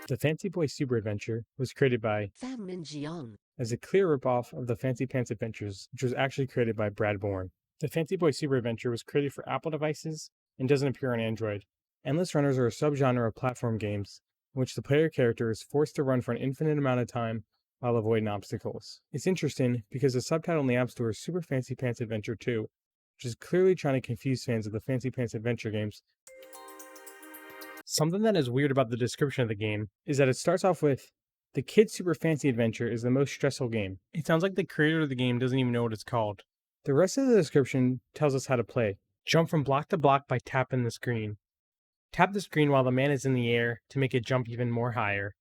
The Fancy Boy Super Adventure was created by Fan Minjiang. as a clear ripoff of the Fancy Pants Adventures, which was actually created by Brad Bourne. The Fancy Boy Super Adventure was created for Apple devices and doesn't appear on Android. Endless runners are a subgenre of platform games in which the player character is forced to run for an infinite amount of time while avoiding obstacles. It's interesting because the subtitle in the App Store is Super Fancy Pants Adventure 2, which is clearly trying to confuse fans of the Fancy Pants Adventure games. Something that is weird about the description of the game is that it starts off with, "The Kid Super Fancy Adventure is the most stressful game." It sounds like the creator of the game doesn't even know what it's called. The rest of the description tells us how to play. Jump from block to block by tapping the screen. Tap the screen while the man is in the air to make it jump even more higher.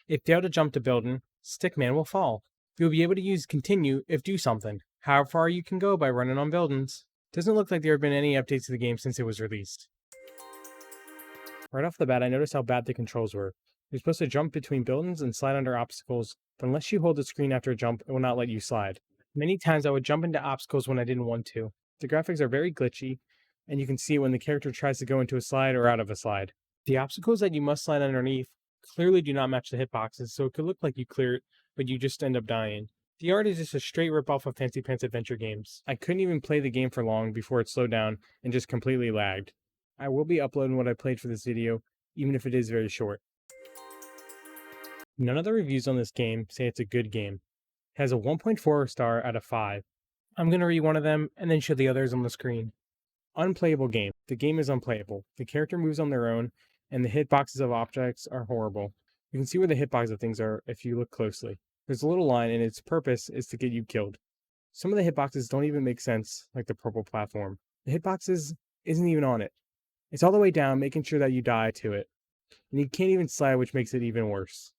If fail to jump to building, Stickman will fall. You'll be able to use continue if do something. How far you can go by running on buildings. Doesn't look like there have been any updates to the game since it was released. Right off the bat, I noticed how bad the controls were. You're supposed to jump between buildings and slide under obstacles, but unless you hold the screen after a jump, it will not let you slide. Many times I would jump into obstacles when I didn't want to. The graphics are very glitchy, and you can see when the character tries to go into a slide or out of a slide. The obstacles that you must slide underneath clearly do not match the hitboxes, so it could look like you clear it, but you just end up dying. The art is just a straight ripoff of Fancy Pants Adventure games. I couldn't even play the game for long before it slowed down and just completely lagged. I will be uploading what I played for this video, even if it is very short. None of the reviews on this game say it's a good game. It has a 1.4 star out of 5. I'm going to read one of them and then show the others on the screen. Unplayable game. The game is unplayable. The character moves on their own, and the hitboxes of objects are horrible. You can see where the hitboxes of things are if you look closely. There's a little line, and its purpose is to get you killed. Some of the hitboxes don't even make sense, like the purple platform. The hitboxes isn't even on it. It's all the way down, making sure that you die to it. And you can't even slide, which makes it even worse.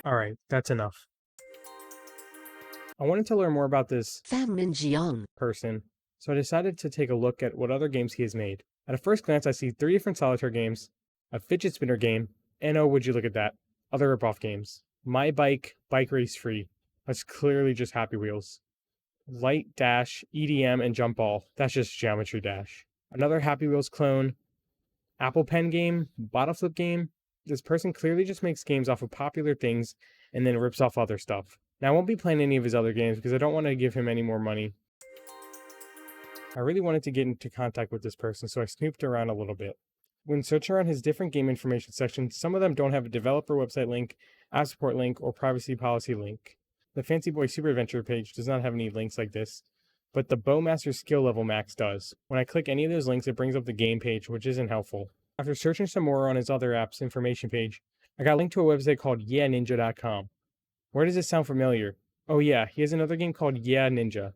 Alright, that's enough. I wanted to learn more about this Fan Minjiang. person, so I decided to take a look at what other games he has made. At a first glance, I see 3 different solitaire games, a fidget spinner game, and oh, would you look at that, other ripoff games. My Bike, Bike Race Free. That's clearly just Happy Wheels. Light Dash, EDM, and Jump Ball. That's just Geometry Dash. Another Happy Wheels clone. Apple Pen game, Bottle Flip game. This person clearly just makes games off of popular things and then rips off other stuff. Now, I won't be playing any of his other games because I don't want to give him any more money. I really wanted to get into contact with this person, so I snooped around a little bit. When searching around his different game information sections, some of them don't have a developer website link, app support link, or privacy policy link. The Fancy Boy Super Adventure page does not have any links like this, but the Bowmaster skill level max does. When I click any of those links, it brings up the game page, which isn't helpful. After searching some more on his other app's information page, I got a link to a website called yeahninja.com. Where does this sound familiar? Oh yeah, he has another game called Yeah Ninja.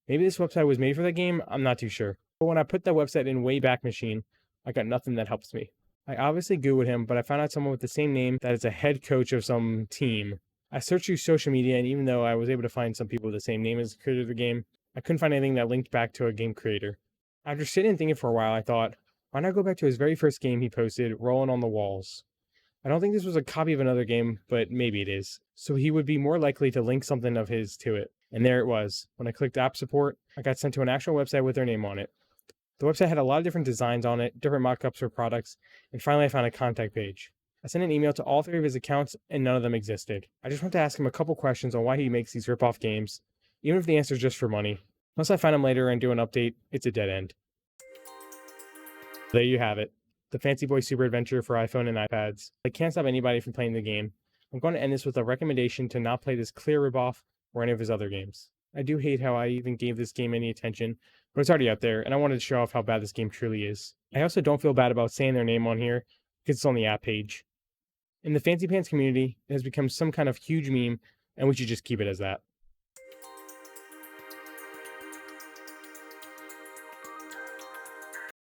Maybe this website was made for that game, I'm not too sure. But when I put that website in Wayback Machine, I got nothing that helps me. I obviously Googled him, but I found out someone with the same name that is a head coach of some team. I searched through social media, and even though I was able to find some people with the same name as the creator of the game, I couldn't find anything that linked back to a game creator. After sitting and thinking for a while, I thought, why not go back to his very first game he posted, Rolling on the Walls? I don't think this was a copy of another game, but maybe it is. So he would be more likely to link something of his to it. And there it was. When I clicked app support, I got sent to an actual website with their name on it. The website had a lot of different designs on it, different mock-ups for products, and finally I found a contact page. I sent an email to all 3 of his accounts, and none of them existed. I just want to ask him a couple questions on why he makes these rip-off games, even if the answer is just for money. Unless I find him later and do an update, it's a dead end. There you have it. The Fancy Boy Super Adventure for iPhone and iPads. I can't stop anybody from playing the game. I'm going to end this with a recommendation to not play this clear ripoff or any of his other games. I do hate how I even gave this game any attention, but it's already out there, and I wanted to show off how bad this game truly is. I also don't feel bad about saying their name on here, because it's on the app page. In the Fancy Pants community, it has become some kind of huge meme, and we should just keep it as that.